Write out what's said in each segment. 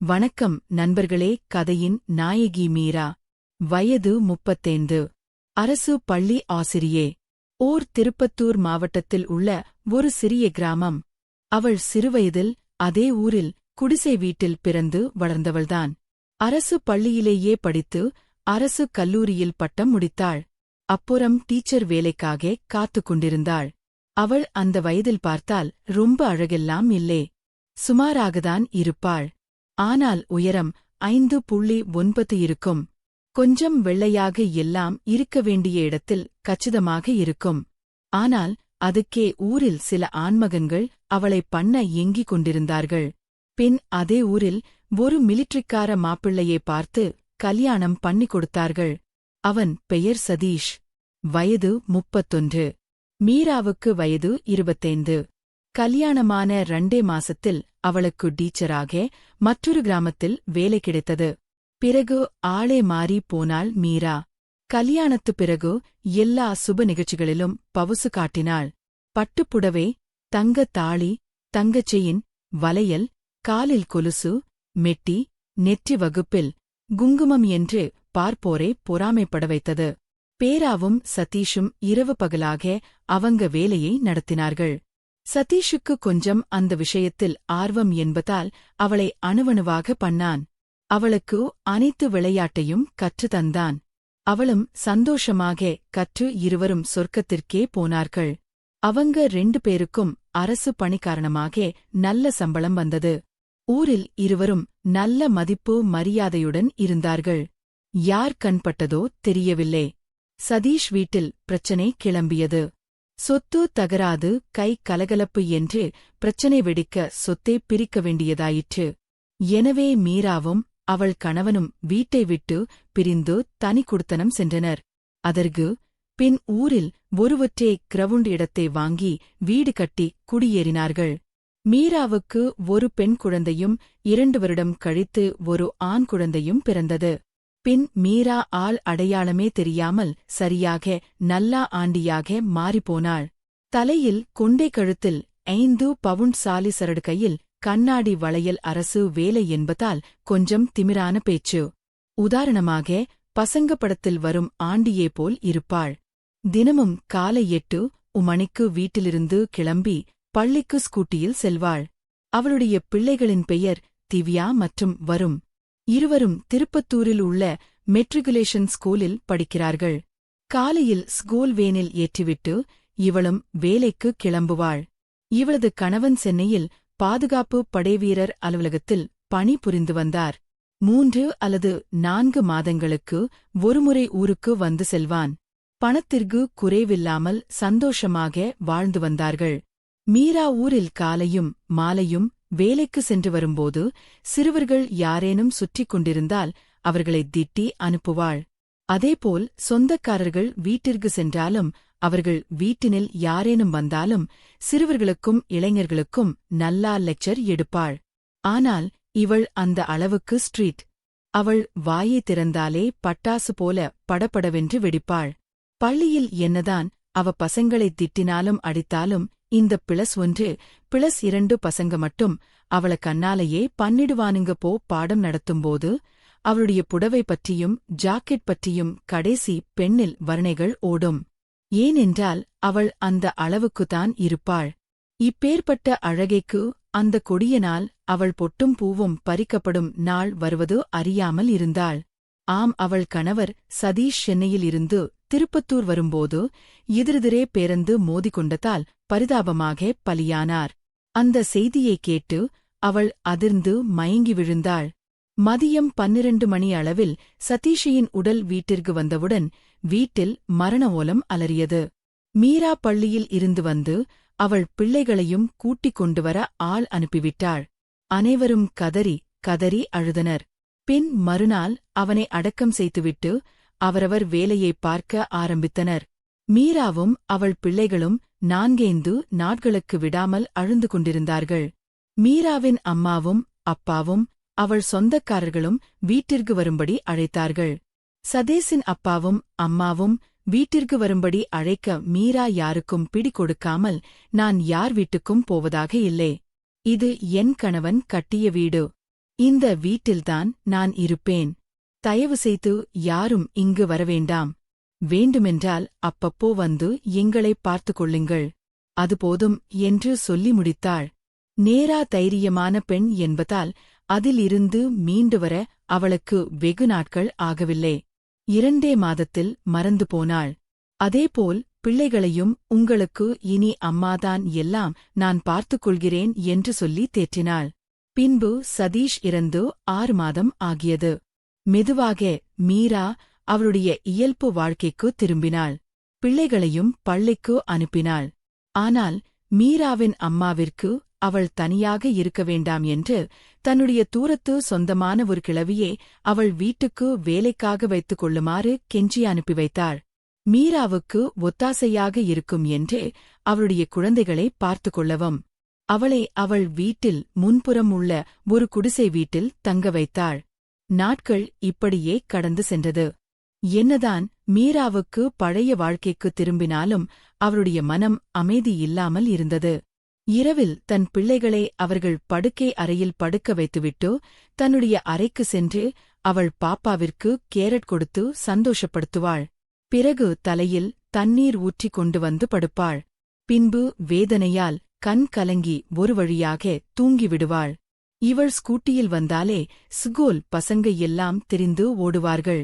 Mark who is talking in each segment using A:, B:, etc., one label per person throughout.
A: வணக்கம் நண்பர்களே. கதையின் நாயகி மீரா. வயது 35. அரசு பள்ளி ஆசிரியே. ஓர் திருப்பத்தூர் மாவட்டத்தில் உள்ள ஒரு சிறிய கிராமம். அவள் சிறுவயதில் அதே ஊரில் குடிசை வீட்டில் பிறந்து வளர்ந்தவள்தான். அரசு பள்ளியிலேயே படித்து அரசு கல்லூரியில் பட்டம் முடித்தாள். அப்புறம் டீச்சர் வேலைக்காக காத்துக் கொண்டிருந்தாள். அவள் அந்த வயதில் பார்த்தால் ரொம்ப அழகெல்லாம் இல்லே. சுமாராகத்தான் இருப்பாள். ஆனால் உயரம் 5.9 இருக்கும். கொஞ்சம் வெள்ளையாக எல்லாம் இருக்க வேண்டிய இடத்தில் கச்சிதமாக இருக்கும். ஆனால் அதுக்கே ஊரில் சில ஆண்மகன்கள் அவளை பண்ண ஏங்கிக் கொண்டிருந்தார்கள். பின் அதே ஊரில் ஒரு மிலிட்ரிக்கார மாப்பிள்ளையை பார்த்து கல்யாணம் பண்ணிக் கொடுத்தார்கள். அவன் பெயர் சதீஷ். வயது 31. மீராவுக்கு வயது 25. கல்யாணமான 2 மாசத்தில் அவளுக்கு டீச்சராக மற்றொரு கிராமத்தில் வேலை கிடைத்தது. பிறகு ஆளே மாறி போனாள் மீரா. கல்யாணத்துப் பிறகு எல்லா சுப நிகழ்ச்சிகளிலும் பவுசு காட்டினாள். பட்டுப்புடவை, தங்கத் தாலி, தங்கச் செயின், வளையல், காலில் கொலுசு, மெட்டி, நெற்றி வகுப்பில் குங்குமம் என்று பார்ப்போரை பொறாமைப்பட வைத்தது. பேராவும் சதீஷும் இரவு பகலாக அவங்க வேலையை நடத்தினார்கள். சதீஷுக்கு கொஞ்சம் அந்த விஷயத்தில் ஆர்வம் என்பதால் அவளை அணுவணுவாக பண்ணான். அவளுக்கு அனைத்து விளையாட்டையும் கற்றுத் தந்தான். அவளும் சந்தோஷமாக கற்று இருவரும் சொர்க்கத்திற்கே போனார்கள். அவங்க 2 பேருக்கும் அரசு பணி காரணமாக நல்ல சம்பளம் வந்தது. ஊரில் இருவரும் நல்ல மதிப்பு மரியாதையுடன் இருந்தார்கள். யார் கண்பட்டதோ தெரியவில்லை. சதீஷ் வீட்டில் பிரச்சனை கிளம்பியது. சொத்து தகராது, கை கலகலப்பு என்று பிரச்சனை வெடிக்க சொத்தே பிரிக்க வேண்டியதாயிற்று. எனவே மீராவும் அவள் கணவனும் வீட்டை விட்டு பிரிந்து தனி குடித்தனம் சென்றனர். அதற்கு பின் ஊரில் ஒருவற்றே கிரவுண்ட் இடத்தை வாங்கி வீடு கட்டி குடியேறினார்கள். மீராவுக்கு ஒரு பெண் குழந்தையும் 2 வருடம் கழித்து ஒரு ஆண் குழந்தையும் பிறந்தது. பின் மீரா ஆள் அடையாளமே தெரியாமல் சரியாக நல்லா ஆண்டியாக மாறிப்போனாள். தலையில் கொண்டை கழுத்தில் 5 பவுண்ட் சாலி சரடு கையில் கண்ணாடி வளையல். அரசு வேலை என்பதால் கொஞ்சம் திமிரான பேச்சு. உதாரணமாக பசங்க படத்தில் வரும் ஆண்டியே போல் இருப்பாள். தினமும் காலை 8 மணிக்கு வீட்டிலிருந்து கிளம்பி பள்ளிக்கு ஸ்கூட்டியில் செல்வாள். அவளுடைய பிள்ளைகளின் பெயர் திவ்யா மற்றும் வருண். இருவரும் திருப்பத்தூரில் உள்ள மெட்ரிகுலேஷன் ஸ்கூலில் படிக்கிறார்கள். காலையில் ஸ்கூல் வேனில் ஏற்றிவிட்டு இவளும் வேலைக்கு கிளம்புவாள். இவளது கணவன் சென்னையில் பாதுகாப்பு படைவீரர் அலுவலகத்தில் பணி புரிந்து வந்தார். 3 அல்லது 4 மாதங்களுக்கு ஒருமுறை ஊருக்கு வந்து செல்வான். பணத்திற்கு குறைவில்லாமல் சந்தோஷமாக வாழ்ந்து வந்தார்கள். மீரா ஊரில் காலையும் மாலையும் வேலைக்கு சென்று வரும்போது சிறுவர்கள் யாரேனும் சுற்றிக் கொண்டிருந்தால் அவர்களை திட்டி அனுப்புவாள். அதேபோல் சொந்தக்காரர்கள் வீட்டிற்கு சென்றாலும் அவர்கள் வீட்டினில் யாரேனும் வந்தாலும் சிறுவர்களுக்கும் இளைஞர்களுக்கும் நல்லா லெக்சர் எடுப்பாள். ஆனால் இவள் அந்த அளவுக்கு ஸ்ட்ரீட். அவள் வாயை திறந்தாலே பட்டாசு போல படபடவென்று வெடிப்பாள். பள்ளியில் என்னதான் அவ பசங்களை திட்டினாலும் அடித்தாலும் இந்த +1 +2 பசங்க மட்டும் அவள கண்ணாலேயே பண்ணிடுவானுங்க. பாடம் நடத்தும்போது அவளுடைய புடவை பற்றியும் ஜாக்கெட் பற்றியும் கடைசி பெண்ணில் வர்ணைகள் ஓடும். ஏனென்றால் அவள் அந்த அளவுக்குத்தான் இருப்பாள். இப்பேற்பட்ட அழகைக்கு அந்த கொடிய நாள், அவள் பொட்டும் பூவும் பறிக்கப்படும் நாள் வருவது அறியாமல் இருந்தாள். ஆம், அவள் கணவர் சதீஷ் சென்னையில் இருந்து திருப்பத்தூர் வரும்போது எதிரெதிரே பேருந்து மோதிக்கொண்டதால் பரிதாபமாக பலியானார். அந்த செய்தியைக் கேட்டு அவள் அதிர்ந்து மயங்கி விழுந்தாள். மதியம் 12 மணி அளவில் சதீஷியின் உடல் வீட்டிற்கு வந்தவுடன் வீட்டில் மரண ஓலம் அலறியது. மீரா பள்ளியில் இருந்து வந்து அவள் பிள்ளைகளையும் கூட்டிக் கொண்டு வர ஆள் அனுப்பிவிட்டாள். அனைவரும் கதறி கதறி அழுதனர். பின் மறுநாள் அவனை அடக்கம் செய்துவிட்டு அவரவர் வேலையை பார்க்க ஆரம்பித்தனர். மீராவும் அவள் பிள்ளைகளும் 4 நாட்களுக்கு விடாமல் அழுந்து கொண்டிருந்தார்கள். மீராவின் அம்மாவும் அப்பாவும் அவள் சொந்தக்காரர்களும் வீட்டிற்கு வரும்படி அழைத்தார்கள். சதீஷின் அப்பாவும் அம்மாவும் வீட்டிற்கு வரும்படி அழைக்க மீரா யாருக்கும் பிடி கொடுக்காமல், நான் யார் வீட்டுக்கும் போவதாக இல்லை. இது என் கணவன் கட்டிய வீடு. இந்த வீட்டில்தான் நான் இருப்பேன். தயவு செய்து யாரும் இங்கு வரவேண்டாம். வேண்டுமென்றால் அப்பப்போ வந்து எங்களை பார்த்துக் கொள்ளுங்கள். அது போதும் என்று சொல்லி முடித்தாள். நேரா தைரியமான பெண் என்பதால் அதிலிருந்து மீண்டு வர அவளுக்கு வெகு நாட்கள் ஆகவில்லை. 2 மாதத்தில் மறந்து போனாள். அதேபோல் பிள்ளைகளையும் உங்களுக்கு இனி அம்மாதான் எல்லாம் நான் பார்த்துக் கொள்கிறேன் என்று சொல்லி தேற்றினாள். பின்பு சதீஷ் இறந்து 6 மாதம் ஆகியது. மெதுவாக மீரா அவளுடைய இயல்பு வாழ்க்கைக்கு திரும்பினாள். பிள்ளைகளையும் பள்ளிக்கு அனுப்பினாள். ஆனால் மீராவின் அம்மாவிற்கு அவள் தனியாக இருக்க வேண்டாம் என்று தன்னுடைய தூரத்து சொந்தமான ஒரு கிழவியை அவள் வீட்டுக்கு வேலைக்காக வைத்துக் கொள்ளுமாறு கெஞ்சி அனுப்பி வைத்தாள். மீராவுக்கு ஒத்தாசையாக இருக்கும் என்று அவளுடைய குழந்தைகளை பார்த்து கொள்ளவும் அவளை அவள் வீட்டில் முன்புறம் உள்ள ஒரு குடிசை வீட்டில் தங்க வைத்தாள். நாட்கள் இப்படியே கடந்து சென்றது. என்னதான் மீராவுக்கு பழைய வாழ்க்கைக்கு திரும்பினாலும் அவளுடைய மனம் அமைதி இல்லாமல் இருந்தது. இரவில் தன் பிள்ளைகளை அவர்கள் படுக்கை அறையில் படுக்க வைத்துவிட்டு தன்னுடைய அறைக்கு சென்று அவள் பாப்பாவிற்கு கேரட் கொடுத்து சந்தோஷப்படுத்துவாள். பிறகு தலையில் தண்ணீர் ஊற்றிக் கொண்டு வந்து படுப்பாள். பின்பு வேதனையால் கண் கலங்கி ஒரு வழியாக தூங்கிவிடுவாள். இவள் ஸ்கூட்டியில் வந்தாலே ஸ்கூல் பசங்க எல்லாம் தெரிந்து ஓடுவார்கள்.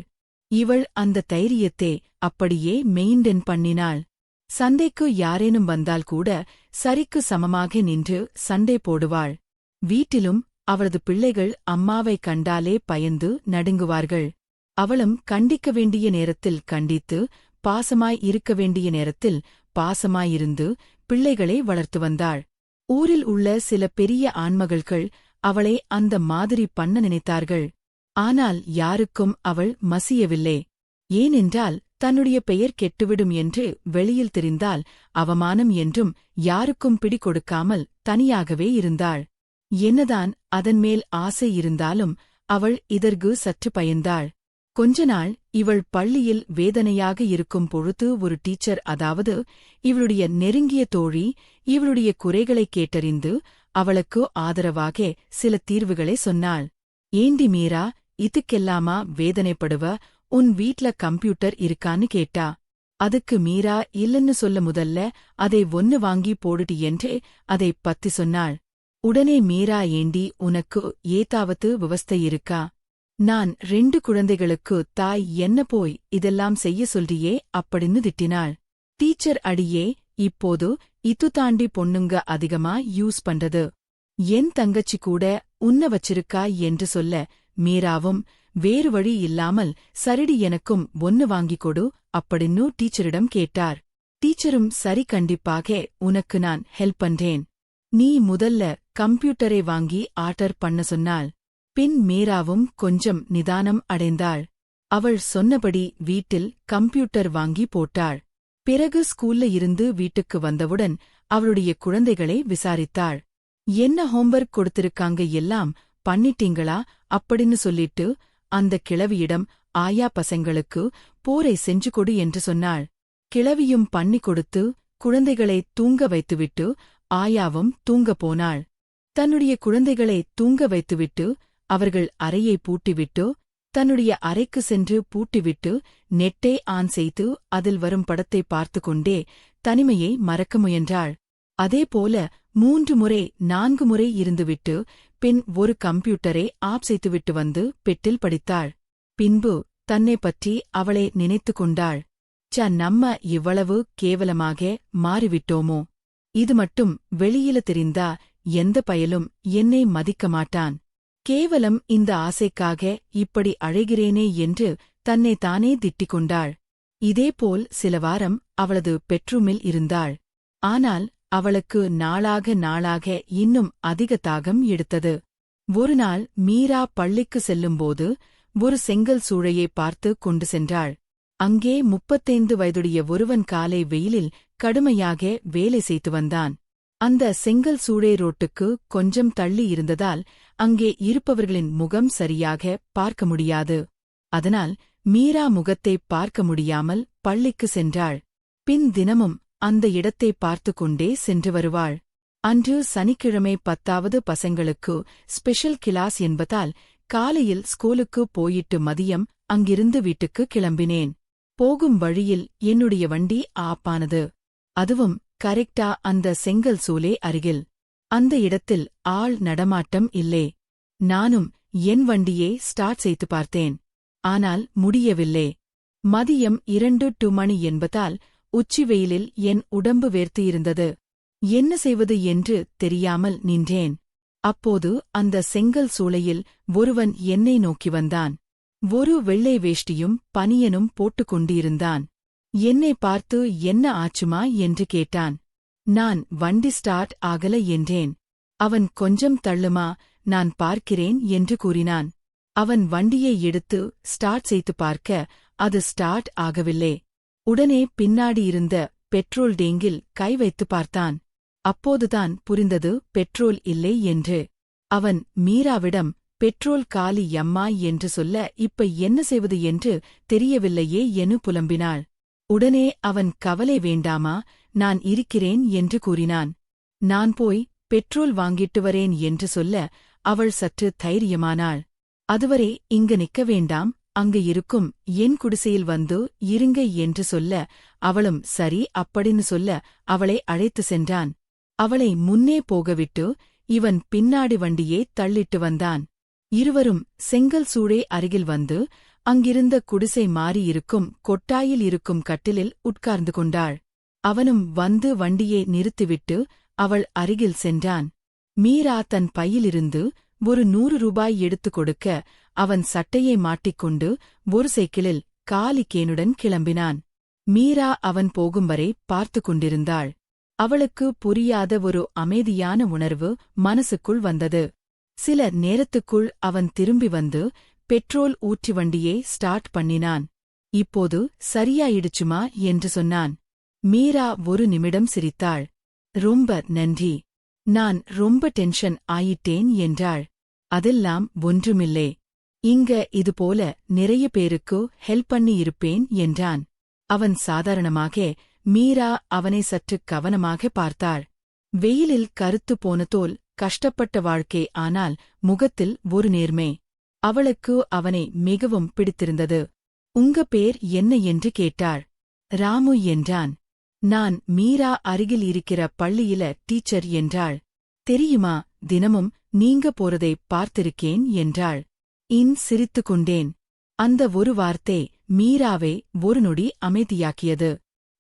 A: இவள் அந்த தைரியத்தை அப்படியே மெயின்டென் பண்ணினாள். சண்டைக்கு யாரேனும் வந்தால் கூட சரிக்கு சமமாக நின்று சண்டை போடுவாள். வீட்டிலும் அவளது பிள்ளைகள் அம்மாவை கண்டாலே பயந்து நடுங்குவார்கள். அவளும் கண்டிக்க வேண்டிய நேரத்தில் கண்டித்து, பாசமாய் இருக்க வேண்டிய நேரத்தில் பாசமாயிருந்து பிள்ளைகளை வளர்த்து வந்தாள். ஊரில் உள்ள சில பெரிய ஆண்மகள்கள் அவளை அந்த மாதிரி பண்ண நினைத்தார்கள். ஆனால் யாருக்கும் அவள் மசியவில்லை. ஏனென்றால் தன்னுடைய பெயர் கெட்டுவிடும் என்று வெளியில் தெரிந்தால் அவமானம் என்றும் யாருக்கும் பிடி கொடுக்காமல் தனியாகவே இருந்தாள். என்னதான் அதன்மேல் ஆசை இருந்தாலும் அவள் இதற்கு சற்று பயந்தாள். கொஞ்ச நாள் இவள் பள்ளியில் வேதனையாக இருக்கும் பொழுது ஒரு டீச்சர், அதாவது இவளுடைய நெருங்கிய தோழி, இவளுடைய குறைகளைக் கேட்டறிந்து அவளுக்கு ஆதரவாக சில தீர்வுகளை சொன்னாள். ஏண்டி மீரா, இதுக்கெல்லாமா வேதனைப்படுவ? உன் வீட்ல கம்ப்யூட்டர் இருக்கான்னு கேட்டா. அதுக்கு மீரா இல்லன்னு சொல்ல முதல்ல அதை ஒன்னு வாங்கி போடுடி என்று அதை பத்தி சொன்னாள். உடனே மீரா, ஏண்டி உனக்கு ஏதாவது விவஸ்தை இருக்கா? நான் 2 குழந்தைகளுக்கு தாய், என்ன போய் இதெல்லாம் செய்ய சொல்றியே அப்படின்னு திட்டினாள். டீச்சர், அடியே, இப்போது இது தாண்டி பொண்ணுங்க அதிகமா யூஸ் பண்றது. என் தங்கச்சி கூட உன்ன வச்சிருக்கா என்று சொல்ல மீராவும் வேறு வழி இல்லாமல் சரிடி எனக்கும் ஒன்னு வாங்கிக் கொடு அப்படின்னு டீச்சரிடம் கேட்டார். டீச்சரும் சரி, கண்டிப்பாக உனக்கு நான் ஹெல்ப் பண்றேன். நீ முதல்ல கம்ப்யூட்டரை வாங்கி ஆர்டர் பண்ண சொன்னாள். பின் மீராவும் கொஞ்சம் நிதானம் அடைந்தாள். அவள் சொன்னபடி வீட்டில் கம்ப்யூட்டர் வாங்கி போட்டாள். பிறகு ஸ்கூல்ல இருந்து வீட்டுக்கு வந்தவுடன் அவளுடைய குழந்தைகளை விசாரித்தாள். என்ன ஹோம்வொர்க் கொடுத்திருக்காங்க, எல்லாம் பண்ணிட்டீங்களா அப்படின்னு சொல்லிட்டு அந்த கிழவியிடம், ஆயா பசங்களுக்கு போரை செஞ்சு கொடு என்று சொன்னாள். கிழவியும் பண்ணி கொடுத்து குழந்தைகளை தூங்க வைத்துவிட்டு ஆயாவும் தூங்கப் போனாள். தன்னுடைய குழந்தைகளை தூங்க வைத்துவிட்டு அவர்கள் அறையை பூட்டிவிட்டு தன்னுடைய அறைக்கு சென்று பூட்டிவிட்டு நெட்டை ஆன் செய்து அதில் வரும் படத்தை பார்த்து கொண்டே தனிமையை மறக்க முயன்றாள். அதேபோல 3 முறை 4 முறை இருந்துவிட்டு பின் ஒரு கம்ப்யூட்டரை ஆப் செய்துவிட்டு வந்து பெட்டில் படித்தாள். பின்பு தன்னை பற்றி அவளை நினைத்து கொண்டாள். நம்ம இவ்வளவு கேவலமாக மாறிவிட்டோமோ? இது மட்டும் வெளியில தெரிந்தா எந்த பயலும் என்னை மதிக்க மாட்டான். கேவலம் இந்த ஆசைக்காக இப்படி அழைகிறேனே என்று தன்னை தானே திட்டிக் கொண்டாள். இதேபோல் சில வாரம் அவளது பெட்ரூமில் இருந்தாள். ஆனால் அவளுக்கு நாளாக நாளாக இன்னும் அதிக தாகம் எடுத்தது. ஒருநாள் மீரா பள்ளிக்கு செல்லும்போது ஒரு செங்கல் சூளையை பார்த்து கொண்டு சென்றாள். அங்கே 35 வயதுடைய ஒருவன் காலை வெயிலில் கடுமையாக வேலை செய்து வந்தான். அந்த செங்கல் சூளை ரோட்டுக்கு கொஞ்சம் தள்ளி இருந்ததால் அங்கே இருப்பவர்களின் முகம் சரியாக பார்க்க முடியாது. அதனால் மீரா முகத்தை பார்க்க முடியாமல் பள்ளிக்கு சென்றாள். பின் தினமும் அந்த இடத்தை பார்த்து கொண்டே சென்று வருவாள். அன்று சனிக்கிழமை 10வது பசங்களுக்கு ஸ்பெஷல் கிளாஸ் என்பதால் காலையில் ஸ்கூலுக்கு போயிட்டு மதியம் அங்கிருந்து வீட்டுக்கு கிளம்பினேன். போகும் வழியில் என்னுடைய வண்டி ஆப்பானது. அதுவும் கரெக்டா அந்த செங்கல் சூளை அருகில். அந்த இடத்தில் ஆள் நடமாட்டம் இல்லே. நானும் என் வண்டியை ஸ்டார்ட் செய்து பார்த்தேன். ஆனால் முடியவில்லை. மதியம் 2 மணி என்பதால் உச்சி வெயிலில் என் உடம்பு வேர்த்து இருந்தது. என்ன செய்வது என்று தெரியாமல் நின்றேன். அப்போது அந்த செங்கல் சூளையில் ஒருவன் என்னை நோக்கி வந்தான். ஒரு வெள்ளை வேஷ்டியும் பனியனும் போட்டுக் கொண்டிருந்தான். என்னை பார்த்து என்ன ஆச்சுமா என்று கேட்டான். நான் வண்டி ஸ்டார்ட் ஆகல என்றேன். அவன் கொஞ்சம் தள்ளுமா, நான் பார்க்கிறேன் என்று கூறினான். அவன் வண்டியை எடுத்து ஸ்டார்ட் செய்து பார்க்க அது ஸ்டார்ட் ஆகவில்லை. உடனே பின்னாடி இருந்த பெட்ரோல் டேங்கில் கை வைத்து பார்த்தான். அப்போதுதான் புரிந்தது பெட்ரோல் இல்லை என்று. அவன் மீராவிடம் பெட்ரோல் காலி யம்மா என்று சொல்ல இப்ப என்ன செய்வது என்று தெரியவில்லையே என புலம்பினாள். உடனே அவன் கவலை வேண்டாமா, நான் இருக்கிறேன் என்று கூறினான். நான் போய் பெட்ரோல் வாங்கிட்டு வரேன் என்று சொல்ல அவள் சற்று தைரியமானாள். அதுவரை இங்க நிக்க வேண்டாம், அங்க இருக்கும் என் குடிசையில் வந்து இருங்க என்று சொல்ல அவளும் சரி அப்படின்னு சொல்ல அவளை அழைத்து சென்றான். அவளை முன்னே போகவிட்டு இவன் பின்னாடி வண்டியே தள்ளிட்டு வந்தான். இருவரும் செங்கல் சூளை அருகில் வந்து அங்கிருந்த குடிசை மாறி இருக்கும் கொட்டாயில் இருக்கும் கட்டிலில் உட்கார்ந்து கொண்டாள். அவனும் வந்து வண்டியை நிறுத்திவிட்டு அவள் அருகில் சென்றான். மீரா தன் பையிலிருந்து ஒரு 100 ரூபாய் எடுத்துக் கொடுக்க அவன் சட்டையை மாட்டிக்கொண்டு ஒரு சைக்கிளில் காலி கேனுடன் கிளம்பினான். மீரா அவன் போகும் வரை பார்த்து கொண்டிருந்தாள். அவளுக்கு புரியாத ஒரு அமைதியான உணர்வு மனசுக்குள் வந்தது. சில நேரத்துக்குள் அவன் திரும்பி வந்து பெட்ரோல் ஊற்றி வண்டியை ஸ்டார்ட் பண்ணினான். இப்போது சரியாயிடுச்சுமா என்று சொன்னான். மீரா ஒரு நிமிடம் சிரித்தாள். ரொம்ப நன்றி. நான் ரொம்ப டென்ஷன் ஆயிட்டேன் என்றாள். அதெல்லாம் ஒன்றுமில்லை. இங்க இதுபோல நிறைய பேருக்கு ஹெல்ப் பண்ணி இருப்பேன் என்றான். அவன் சாதாரணமாக. மீரா அவனை சற்று கவனமாக பார்த்தாள். வெயிலில் கருத்து போன தோல், கஷ்டப்பட்ட வாழ்க்கை, ஆனால் முகத்தில் ஒரு நேர்மை. அவளுக்கு அவனை மிகவும் பிடித்திருந்தது. உங்க பேர் என்ன என்று கேட்டாள். ராமு என்றான். நான் மீரா அருகில் இருக்கிற பள்ளியில டீச்சர் என்றாள். தெரியுமா, தினமும் நீங்க போறதை பார்த்திருக்கேன் என்றாள். சிரித்துக் கொண்டேன். அந்த ஒரு வார்த்தை மீராவை ஒரு நொடி அமைதியாக்கியது.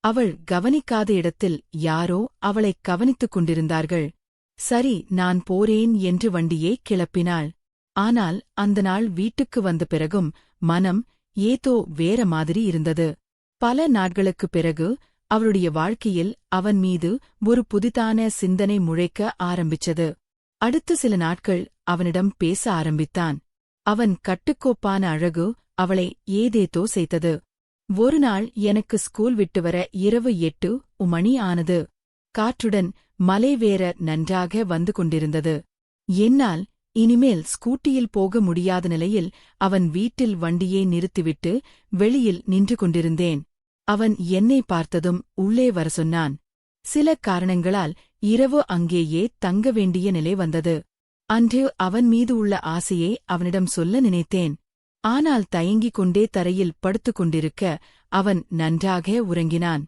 A: அவள் கவனிக்காத இடத்தில் யாரோ அவளைக் கவனித்துக் கொண்டிருந்தார்கள். சரி, நான் போறேன் என்று வண்டியை கிளப்பினாள். ஆனால் அந்த நாள் வீட்டுக்கு வந்த பிறகும் மனம் ஏதோ வேற மாதிரி இருந்தது. பல நாட்களுக்குப் பிறகு அவளுடைய வாழ்க்கையில் அவன் மீது ஒரு புதிதான சிந்தனை முளைக்க ஆரம்பிச்சது. அடுத்த சில நாட்கள் அவனிடம் பேச ஆரம்பித்தான். அவன் கட்டுக்கோப்பான அழகு அவளை ஏதேதோ செய்தது. ஒரு நாள் எனக்கு ஸ்கூல் விட்டு வர இரவு 8 மணி ஆனது. காற்றுடன் மழை வேற நன்றாக வந்து கொண்டிருந்தது. என்னால் இனிமேல் ஸ்கூட்டியில் போக முடியாத நிலையில் அவன் வீட்டில் வண்டியை நிறுத்திவிட்டு வெளியில் நின்று கொண்டிருந்தேன். அவன் என்னை பார்த்ததும் உள்ளே வர சொன்னான். சில காரணங்களால் இரவு அங்கேயே தங்க வேண்டிய நிலை வந்தது. அன்று அவன் மீது உள்ள ஆசையை அவனிடம் சொல்ல நினைத்தேன். ஆனால் தயங்கிக் கொண்டே தரையில் படுத்துக் கொண்டிருக்க அவன் நன்றாக உறங்கினான்.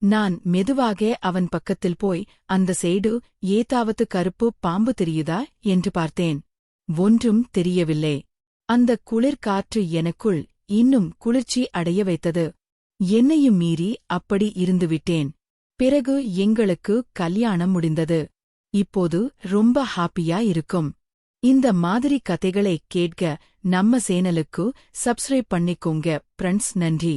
A: நான் மெதுவாக அவன் பக்கத்தில் போய் அந்த சைடு ஏதாவது கருப்பு பாம்பு தெரியுதா என்று பார்த்தேன். ஒன்றும் தெரியவில்லை. அந்த குளிர் காற்று எனக்குள் இன்னும் குளிர்ச்சி அடைய வைத்தது. என்னையும் மீறி அப்படி இருந்துவிட்டேன். பிறகு எங்களுக்கு கல்யாணம் முடிந்தது. இப்போது ரொம்ப ஹாப்பியா இருக்கும். இந்த மாதிரி கதைகளை கேட்க நம்ம சேனலுக்கு சப்ஸ்கிரைப் பண்ணிக்கோங்க ஃப்ரெண்ட்ஸ். நன்றி.